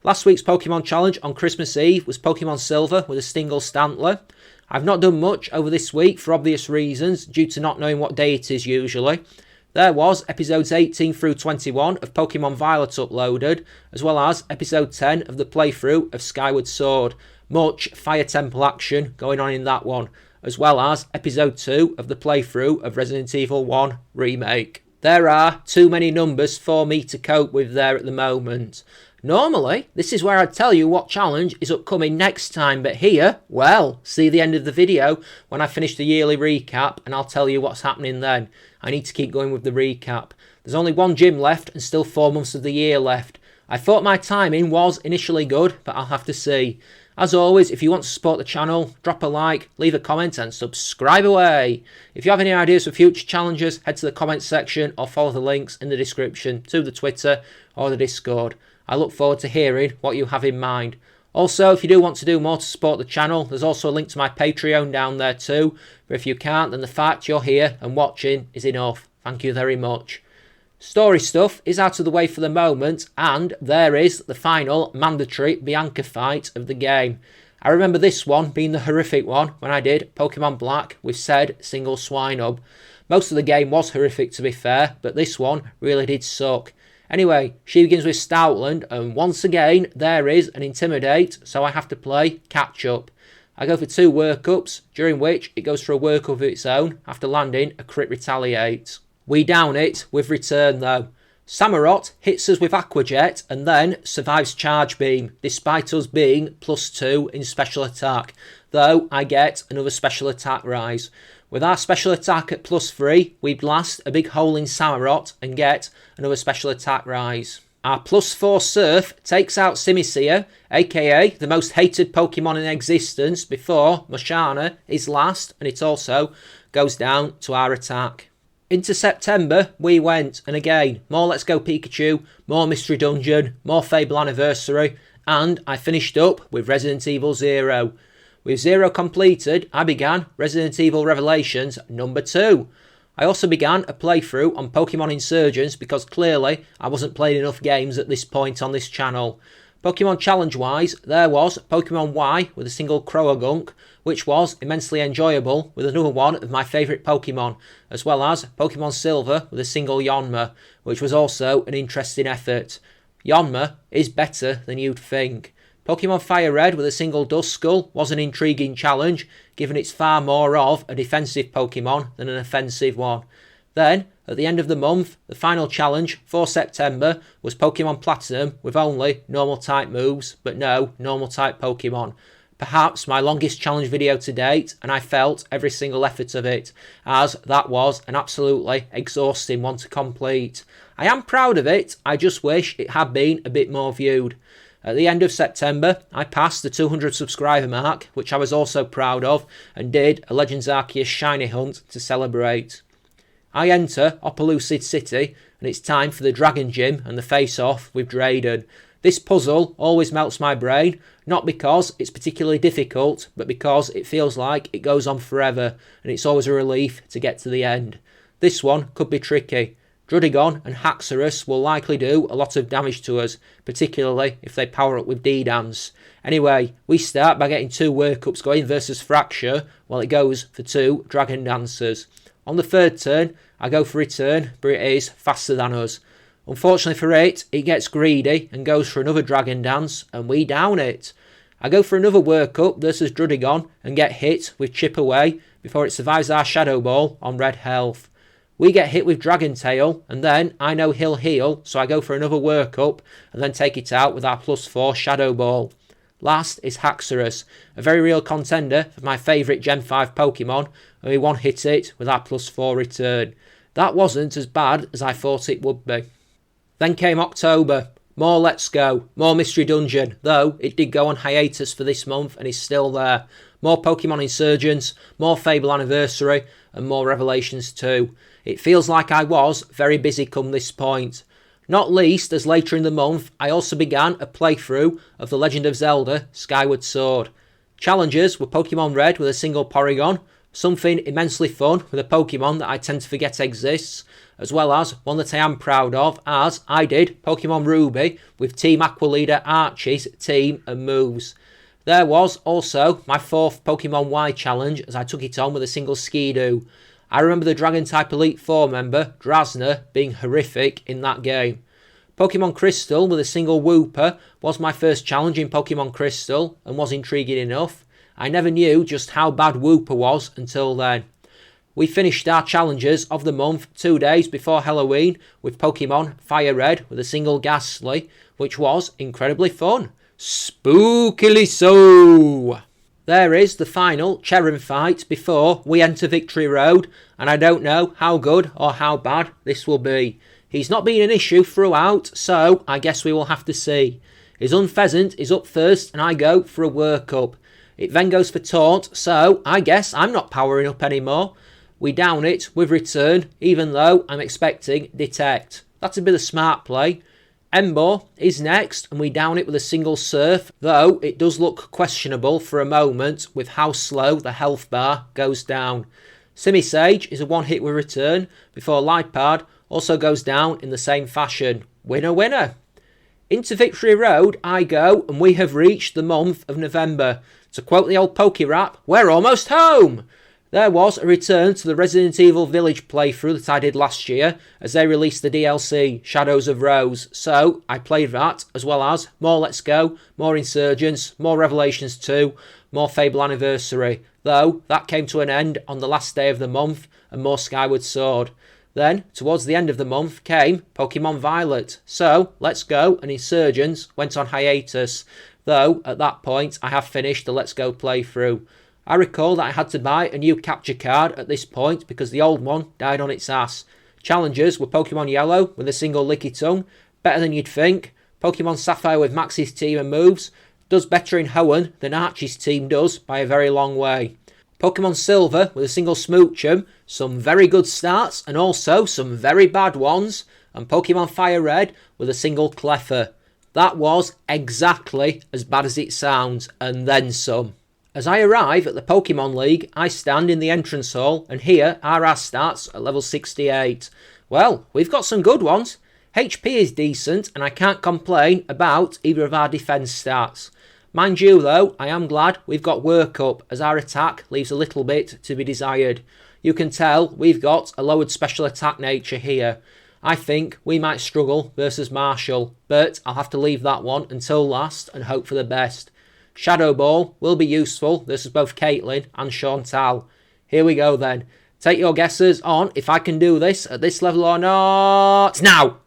S1: Last week's Pokemon challenge on Christmas Eve was Pokemon Silver with a single Stantler. I've not done much over this week for obvious reasons, due to not knowing what day it is usually. There was episodes 18 through 21 of Pokemon Violet uploaded, as well as episode 10 of the playthrough of Skyward Sword. Much Fire Temple action going on in that one, as well as episode 2 of the playthrough of Resident Evil 1 Remake. There are too many numbers for me to cope with there at the moment. Normally, this is where I'd tell you what challenge is upcoming next time, but here, well, see the end of the video when I finish the yearly recap and I'll tell you what's happening then. I need to keep going with the recap. There's only 1 gym left and still 4 months of the year left. I thought my timing was initially good, but I'll have to see. As always, if you want to support the channel, drop a like, leave a comment and subscribe away. If you have any ideas for future challenges, head to the comments section or follow the links in the description to the Twitter or the Discord. I look forward to hearing what you have in mind. Also, if you do want to do more to support the channel, there's also a link to my Patreon down there too. But if you can't, then the fact you're here and watching is enough. Thank you very much. Story stuff is out of the way for the moment, and there is the final mandatory Bianca fight of the game. I remember this one being the horrific one when I did Pokemon Black with said single Swinub. Most of the game was horrific to be fair, but this one really did suck. Anyway, she begins with Stoutland, and once again, there is an Intimidate, so I have to play Catch Up. I go for 2 workups, during which it goes for a workup of its own, after landing a crit Retaliate. We down it with return though. Samurott hits us with Aqua Jet, and then survives Charge Beam, despite us being +2 in special attack, though I get another special attack rise. With our special attack at +3, we blast a big hole in Samurott and get another special attack rise. Our +4 Surf takes out Simisear, aka the most hated Pokemon in existence, before Moshana is last, and it also goes down to our attack. Into September we went, and again, more Let's Go Pikachu, more Mystery Dungeon, more Fable Anniversary, and I finished up with Resident Evil 0. With 0 completed, I began Resident Evil Revelations number 2. I also began a playthrough on Pokemon Insurgents because clearly I wasn't playing enough games at this point on this channel. Pokemon challenge wise, there was Pokemon Y with a single Croagunk, which was immensely enjoyable with another one of my favourite Pokemon, as well as Pokemon Silver with a single Yanma, which was also an interesting effort. Yanma is better than you'd think. Pokemon Fire Red with a single Duskull was an intriguing challenge, given it's far more of a defensive Pokemon than an offensive one. Then, at the end of the month, the final challenge for September was Pokemon Platinum with only normal type moves, but no normal type Pokemon. Perhaps my longest challenge video to date, and I felt every single effort of it, as that was an absolutely exhausting one to complete. I am proud of it, I just wish it had been a bit more viewed. At the end of September, I passed the 200 subscriber mark, which I was also proud of, and did a Legends Arceus shiny hunt to celebrate. I enter Opelucid City, and it's time for the Dragon Gym and the face-off with Drayden. This puzzle always melts my brain, not because it's particularly difficult, but because it feels like it goes on forever, and it's always a relief to get to the end. This one could be tricky. Druddigon and Haxorus will likely do a lot of damage to us, particularly if they power up with D-Dance. Anyway, we start by getting 2 workups going versus Fracture, while it goes for 2 Dragon Dancers. On the third turn, I go for Return, but it is faster than us. Unfortunately for it gets greedy and goes for another Dragon Dance, and we down it. I go for another workup versus Druddigon and get hit with Chip Away before it survives our Shadow Ball on red health. We get hit with Dragon Tail, and then I know he'll heal, so I go for another workup and then take it out with our +4 Shadow Ball. Last is Haxorus, a very real contender for my favourite Gen 5 Pokemon, and we one-hit it with our +4 return. That wasn't as bad as I thought it would be. Then came October. More Let's Go, more Mystery Dungeon, though it did go on hiatus for this month and is still there. More Pokemon Insurgence, more Fable Anniversary, and more Revelations 2. It feels like I was very busy come this point. Not least as later in the month I also began a playthrough of The Legend of Zelda Skyward Sword. Challenges were Pokemon Red with a single Porygon, something immensely fun with a Pokemon that I tend to forget exists, as well as one that I am proud of, as I did Pokemon Ruby with Team Aqua Leader Archie's team and moves. There was also my 4th Pokemon Y challenge as I took it on with a single Skidoo. I remember the Dragon-type Elite Four member, Drasna, being horrific in that game. Pokemon Crystal with a single Wooper was my first challenge in Pokemon Crystal and was intriguing enough. I never knew just how bad Wooper was until then. We finished our challenges of the month 2 days before Halloween with Pokemon Fire Red with a single Ghastly, which was incredibly fun. Spookily so! There is the final Cherrim fight before we enter Victory Road, and I don't know how good or how bad this will be. He's not been an issue throughout, so I guess we will have to see. His Unpheasant is up first, and I go for a workup. It then goes for Taunt, so I guess I'm not powering up anymore. We down it with Return, even though I'm expecting Detect. That'd be the smart play. Emboar is next, and we down it with a single Surf, though it does look questionable for a moment with how slow the health bar goes down. Simisage is a one-hit with Return, before Lipard also goes down in the same fashion. Winner, winner! Into Victory Road I go, and we have reached the month of November. To quote the old Poke Rap, we're almost home! There was a return to the Resident Evil Village playthrough that I did last year, as they released the DLC, Shadows of Rose, so I played that, as well as more Let's Go, more Insurgents, more Revelations 2, more Fable Anniversary, though that came to an end on the last day of the month, and more Skyward Sword. Then, towards the end of the month, came Pokemon Violet, so Let's Go and Insurgents went on hiatus, though at that point I have finished the Let's Go playthrough. I recall that I had to buy a new capture card at this point because the old one died on its ass. Challenges were Pokemon Yellow with a single Lickitung, better than you'd think. Pokemon Sapphire with Max's team and moves, does better in Hoenn than Archie's team does by a very long way. Pokemon Silver with a single Smoochum, some very good starts and also some very bad ones. And Pokemon Fire Red with a single Cleffa. That was exactly as bad as it sounds, and then some. As I arrive at the Pokemon League, I stand in the entrance hall, and here are our stats at level 68. Well, we've got some good ones. HP is decent and I can't complain about either of our defence stats. Mind you though, I am glad we've got work up as our attack leaves a little bit to be desired. You can tell we've got a lowered special attack nature here. I think we might struggle versus Marshall, but I'll have to leave that one until last and hope for the best. Shadow Ball will be useful versus both Caitlin and Chantal. Here we go then. Take your guesses on if I can do this at this level or not. Now!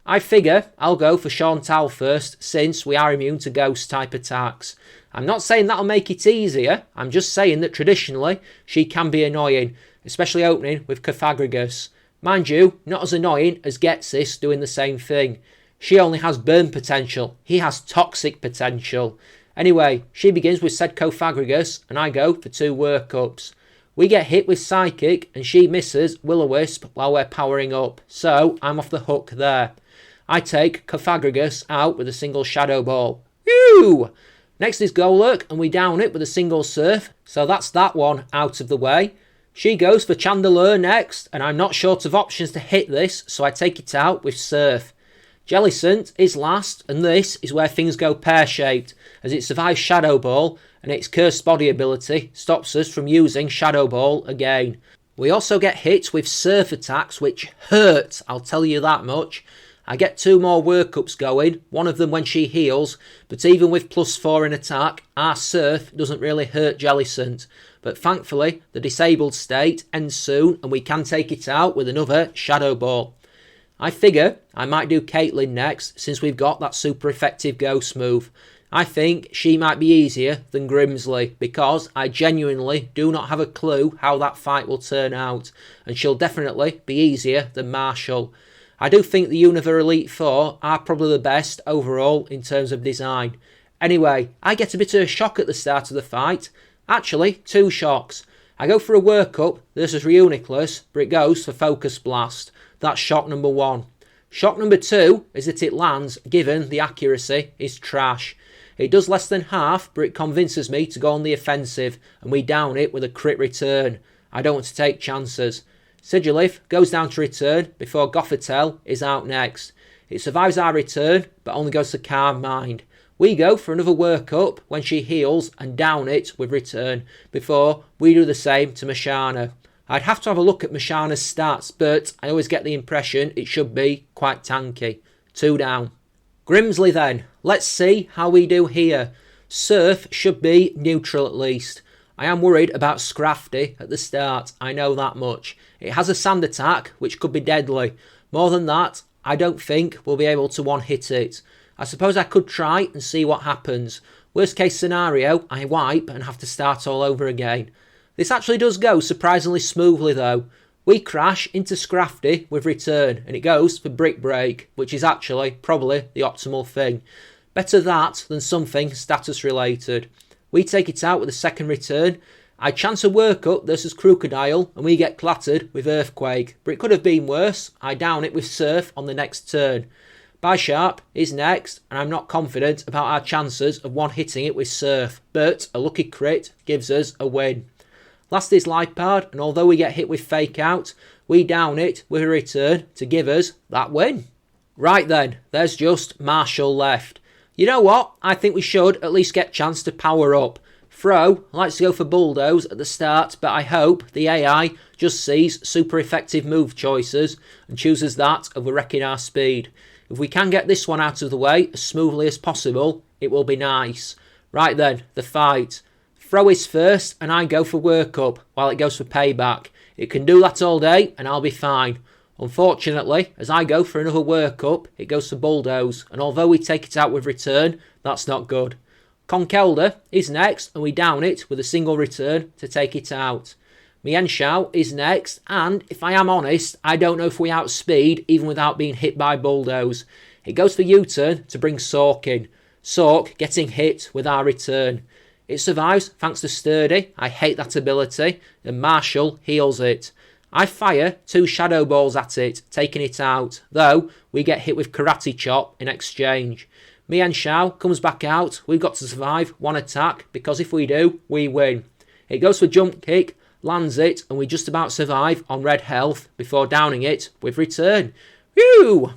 S1: I figure I'll go for Chantal first since we are immune to ghost type attacks. I'm not saying that'll make it easier, I'm just saying that traditionally she can be annoying, especially opening with Cofagrigus. Mind you, not as annoying as Getsis doing the same thing. She only has burn potential, he has toxic potential. Anyway, she begins with said Cofagrigus and I go for 2 workups. We get hit with Psychic and she misses Will-O-Wisp while we're powering up, so I'm off the hook there. I take Cofagrigus out with a single Shadow Ball. Whew! Next is Golurk and we down it with a single Surf, so that's that one out of the way. She goes for Chandelure next, and I'm not short of options to hit this, so I take it out with Surf. Jellicent is last, and this is where things go pear-shaped, as it survives Shadow Ball, and its Cursed Body ability stops us from using Shadow Ball again. We also get hit with Surf attacks, which hurt, I'll tell you that much. I get 2 more workups going, one of them when she heals, but even with +4 in attack, our Surf doesn't really hurt Jellicent. But thankfully, the disabled state ends soon and we can take it out with another Shadow Ball. I figure I might do Caitlin next since we've got that super effective ghost move. I think she might be easier than Grimsley because I genuinely do not have a clue how that fight will turn out, and she'll definitely be easier than Marshall. I do think the Unova Elite 4 are probably the best overall in terms of design. Anyway, I get a bit of a shock at the start of the fight. Actually, 2 shocks. I go for a workup versus Reuniclus, but it goes for Focus Blast. That's shock number 1. Shock number 2 is that it lands, given the accuracy is trash. It does less than half, but it convinces me to go on the offensive, and we down it with a crit return. I don't want to take chances. Sigilif goes down to return before Gothitelle is out next. It survives our return, but only goes to Calm Mind. We go for another workup when she heals and down it with return before we do the same to Mashana. I'd have to have a look at Mashana's stats, but I always get the impression it should be quite tanky. 2 down. Grimsley then. Let's see how we do here. Surf should be neutral at least. I am worried about Scrafty at the start, I know that much. It has a sand attack, which could be deadly. More than that, I don't think we'll be able to one-hit it. I suppose I could try and see what happens. Worst case scenario, I wipe and have to start all over again. This actually does go surprisingly smoothly though. We crash into Scrafty with return, and it goes for Brick Break, which is actually probably the optimal thing. Better that than something status related. We take it out with a second return. I chance a workup versus Crocodile and we get clattered with Earthquake, but it could have been worse. I down it with Surf on the next turn. Bisharp is next, and I'm not confident about our chances of one-hitting it with Surf, but a lucky crit gives us a win. Last is Lipard, and although we get hit with Fake Out, we down it with a return to give us that win. Right then, there's just Marshall left. You know what? I think we should at least get a chance to power up. Fro likes to go for Bulldoze at the start, but I hope the AI just sees super effective move choices and chooses that over wrecking our speed. If we can get this one out of the way as smoothly as possible, it will be nice. Right then, the fight. Fro is first and I go for workup while it goes for payback. It can do that all day and I'll be fine. Unfortunately, as I go for another workup, it goes for Bulldoze, and although we take it out with return, that's not good. Conkelder is next, and we down it with a single return to take it out. Mienshao is next, and if I am honest, I don't know if we outspeed even without being hit by Bulldoze. It goes for U-turn to bring Sork in. Sork getting hit with our return. It survives thanks to Sturdy, I hate that ability, and Marshall heals it. I fire 2 Shadow Balls at it, taking it out, though we get hit with Karate Chop in exchange. Mienshao comes back out, we've got to survive 1 attack, because if we do, we win. It goes for Jump Kick, lands it, and we just about survive on red health before downing it with return. Whew!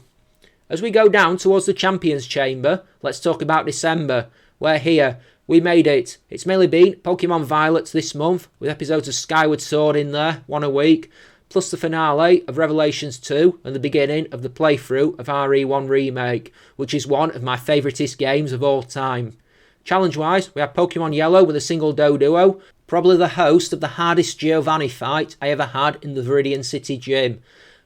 S1: As we go down towards the Champions Chamber, let's talk about December. We're here. We made it. It's mainly been Pokemon Violet this month, with episodes of Skyward Sword in there, one a week, plus the finale of Revelations 2 and the beginning of the playthrough of RE1 Remake, which is one of my favouriteest games of all time. Challenge-wise, we have Pokemon Yellow with a single Doduo, probably the host of the hardest Giovanni fight I ever had in the Viridian City gym.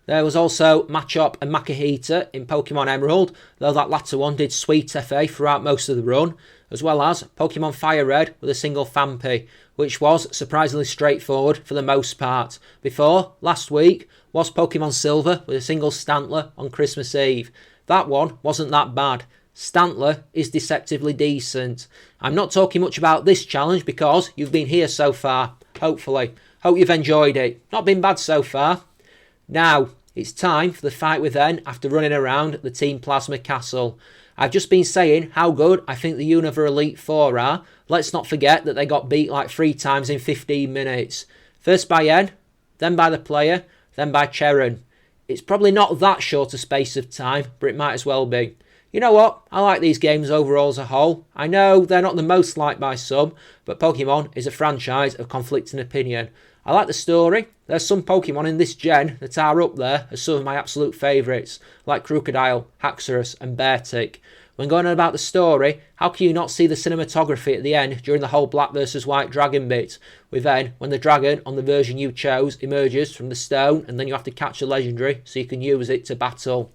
S1: There was also Machop and Makahita in Pokemon Emerald, though that latter one did sweet FA throughout most of the run, as well as Pokemon Fire Red with a single Phanpy, which was surprisingly straightforward for the most part. Before, last week, was Pokemon Silver with a single Stantler on Christmas Eve. That one wasn't that bad. Stantler is deceptively decent. I'm not talking much about this challenge because you've been here so far, hopefully. Hope you've enjoyed it. Not been bad so far. Now, it's time for the fight with N after running around the Team Plasma Castle. I've just been saying how good I think the Unova Elite Four are. Let's not forget that they got beat like 3 times in 15 minutes. First by N, then by the player, then by Cheran. It's probably not that short a space of time, but it might as well be. You know what? I like these games overall as a whole. I know they're not the most liked by some, but Pokemon is a franchise of conflicting opinion. I like the story. There's some Pokemon in this gen that are up there as some of my absolute favourites, like Crocodile, Haxorus and Beartic. When going on about the story, how can you not see the cinematography at the end during the whole Black vs White Dragon bit? With then, when the dragon on the version you chose emerges from the stone and then you have to catch a legendary so you can use it to battle.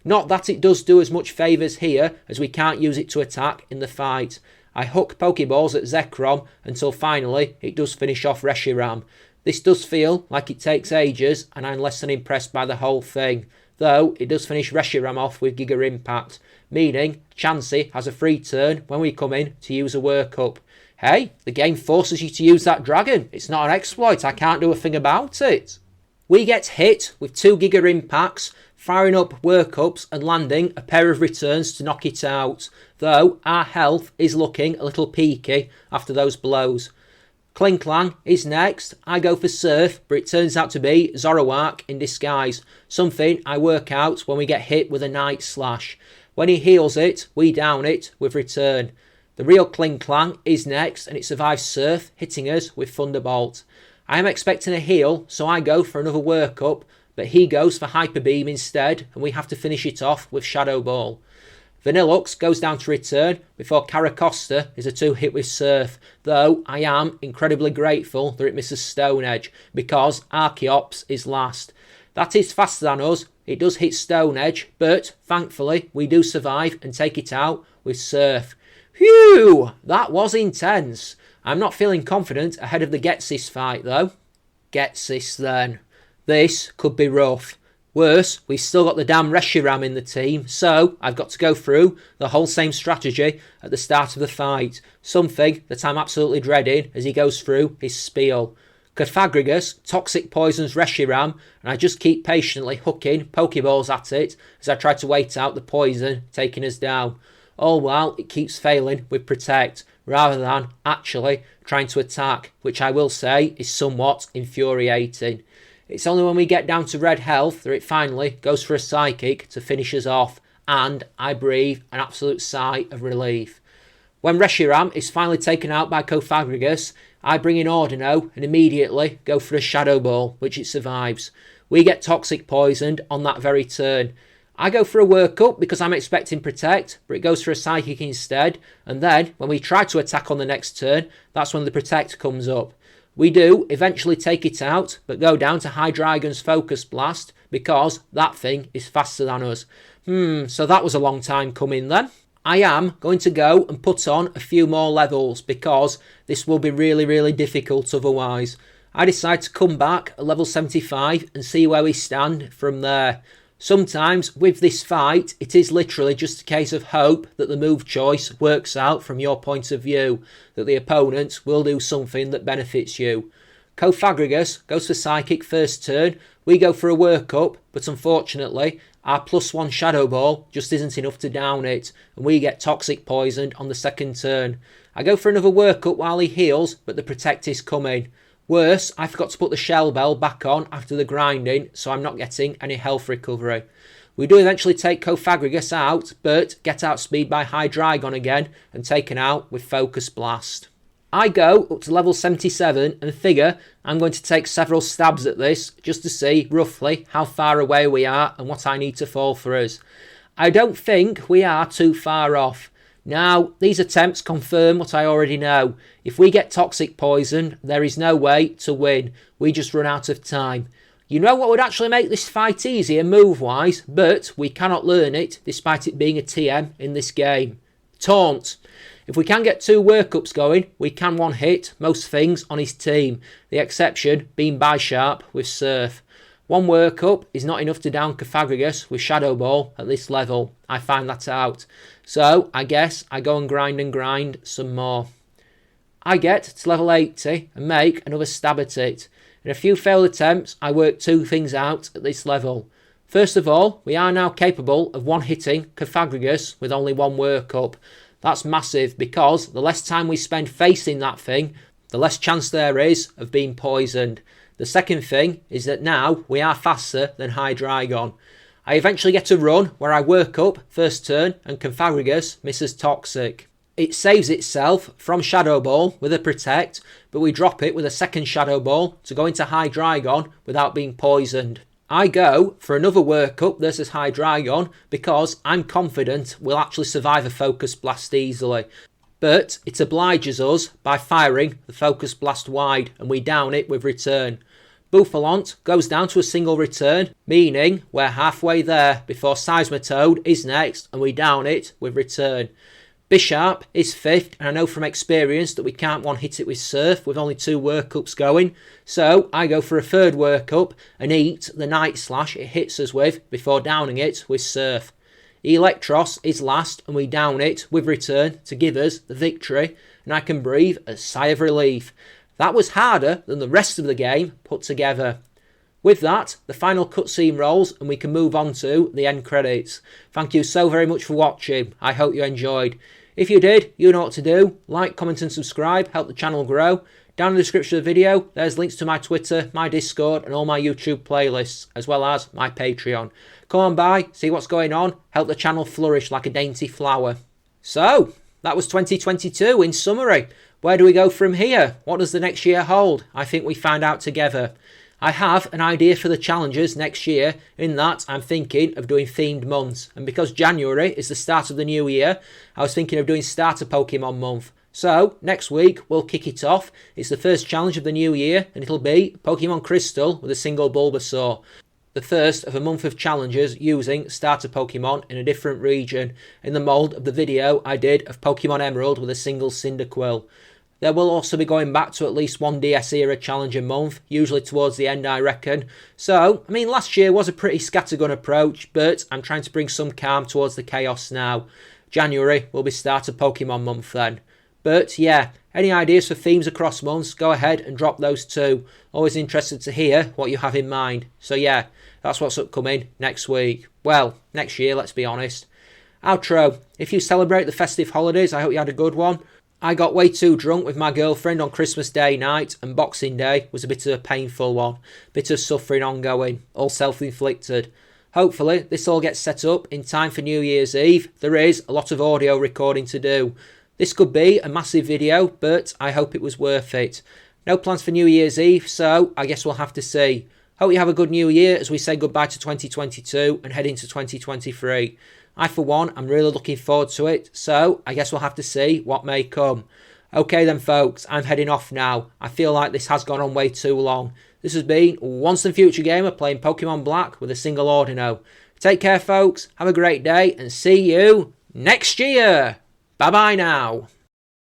S1: Not that it does do as much favours here as we can't use it to attack in the fight. I hook Pokeballs at Zekrom until finally it does finish off Reshiram. This does feel like it takes ages and I'm less than impressed by the whole thing, though it does finish Reshiram off with Giga Impact, meaning Chansey has a free turn when we come in to use a workup. Hey, the game forces you to use that dragon. It's not an exploit, I can't do a thing about it. We get hit with 2 Giga Impacts, firing up workups and landing a pair of returns to knock it out, though our health is looking a little peaky after those blows. Klinklang is next. I go for Surf, but it turns out to be Zoroark in disguise, something I work out when we get hit with a Night Slash. When he heals it, we down it with Return. The real Klinklang is next, and it survives Surf, hitting us with Thunderbolt. I am expecting a heal, so I go for another workup, but he goes for Hyper Beam instead, and we have to finish it off with Shadow Ball. Vanillux goes down to Return before Caracosta is a 2-hit with Surf, though I am incredibly grateful that it misses Stone Edge because Archeops is last. That is faster than us, it does hit Stone Edge, but thankfully we do survive and take it out with Surf. Phew, that was intense. I'm not feeling confident ahead of the Getsis fight though. Getsis then. This could be rough. Worse, we've still got the damn Reshiram in the team, so I've got to go through the whole same strategy at the start of the fight. Something that I'm absolutely dreading as he goes through his spiel. Cofagrigus toxic poisons Reshiram, and I just keep patiently hooking Pokeballs at it as I try to wait out the poison taking us down. All while it keeps failing with Protect, rather than actually trying to attack, which I will say is somewhat infuriating. It's only when we get down to red health that it finally goes for a Psychic to finish us off, and I breathe an absolute sigh of relief. When Reshiram is finally taken out by Cofagrigus, I bring in Audino and immediately go for a Shadow Ball, which it survives. We get Toxic Poisoned on that very turn. I go for a workup because I'm expecting Protect, but it goes for a Psychic instead, and then when we try to attack on the next turn, that's when the Protect comes up. We do eventually take it out, but go down to Hydreigon's Focus Blast because that thing is faster than us. So that was a long time coming then. I am going to go and put on a few more levels because this will be really, really difficult otherwise. I decide to come back at level 75 and see where we stand from there. Sometimes with this fight, it is literally just a case of hope that the move choice works out from your point of view, that the opponent will do something that benefits you. Cofagrigus goes for Psychic first turn, we go for a workup, but unfortunately our +1 Shadow Ball just isn't enough to down it, and we get Toxic Poisoned on the second turn. I go for another workup while he heals, but the Protect is coming. Worse, I forgot to put the Shell Bell back on after the grinding, so I'm not getting any health recovery. We do eventually take Cofagrigus out, but get outspeed by Hydreigon again and taken out with Focus Blast. I go up to level 77 and figure I'm going to take several stabs at this just to see roughly how far away we are and what I need to fall for us. I don't think we are too far off. Now, these attempts confirm what I already know. If we get Toxic Poison, there is no way to win. We just run out of time. You know what would actually make this fight easier move-wise, but we cannot learn it despite it being a TM in this game. Taunt. If we can get 2 workups going, we can one-hit most things on his team, the exception being Bisharp with Surf. 1 workup is not enough to down Cofagrigus with Shadow Ball at this level. I find that out. So, I guess I go and grind some more. I get to level 80 and make another stab at it. In a few failed attempts, I work 2 things out at this level. First of all, we are now capable of one-hitting Cofagrigus with only 1 workup. That's massive because the less time we spend facing that thing, the less chance there is of being poisoned. The second thing is that now we are faster than Hydreigon. I eventually get a run where I work up first turn and Cofagrigus misses Toxic. It saves itself from Shadow Ball with a Protect, but we drop it with a second Shadow Ball to go into Hydreigon without being poisoned. I go for another workup versus Hydreigon because I'm confident we'll actually survive a Focus Blast easily. But it obliges us by firing the Focus Blast wide and we down it with Return. Bouffalont goes down to a single return, meaning we're halfway there before Seismitoad is next and we down it with Return. Bisharp is 5th, and I know from experience that we can't one-hit it with Surf with only 2 workups going, so I go for a 3rd workup and eat the Night Slash it hits us with before downing it with Surf. Electros is last and we down it with Return to give us the victory, and I can breathe a sigh of relief. That was harder than the rest of the game put together. With that, the final cutscene rolls and we can move on to the end credits. Thank you so very much for watching. I hope you enjoyed. If you did, you know what to do. Like, comment and subscribe, help the channel grow. Down in the description of the video, there's links to my Twitter, my Discord and all my YouTube playlists, as well as my Patreon. Come on by, see what's going on, help the channel flourish like a dainty flower. So, that was 2022 in summary. Where do we go from here? What does the next year hold? I think we find out together. I have an idea for the challenges next year in that I'm thinking of doing themed months. And because January is the start of the new year, I was thinking of doing starter Pokemon month. So, next week we'll kick it off. It's the first challenge of the new year and it'll be Pokemon Crystal with a single Bulbasaur. The first of a month of challenges using starter Pokemon in a different region in the mould of the video I did of Pokemon Emerald with a single Cyndaquil. There will also be going back to at least 1 DS era challenge a month, usually towards the end I reckon. So, I mean last year was a pretty scattergun approach, but I'm trying to bring some calm towards the chaos now. January will be starter Pokemon month then. But yeah, any ideas for themes across months, go ahead and drop those too. Always interested to hear what you have in mind. So yeah, that's what's upcoming next week. Well, next year, let's be honest. Outro. If you celebrate the festive holidays, I hope you had a good one. I got way too drunk with my girlfriend on Christmas Day night, and Boxing Day was a bit of a painful one. Bit of suffering ongoing, all self-inflicted. Hopefully this all gets set up in time for New Year's Eve. There is a lot of audio recording to do. This could be a massive video, but I hope it was worth it. No plans for New Year's Eve, so I guess we'll have to see. Hope you have a good new year as we say goodbye to 2022 and head into 2023. I, for one, am really looking forward to it, so I guess we'll have to see what may come. Okay then, folks, I'm heading off now. I feel like this has gone on way too long. This has been Once and Future Gamer playing Pokemon Black with a single Audino. Take care, folks, have a great day, and see you next year! Bye-bye now.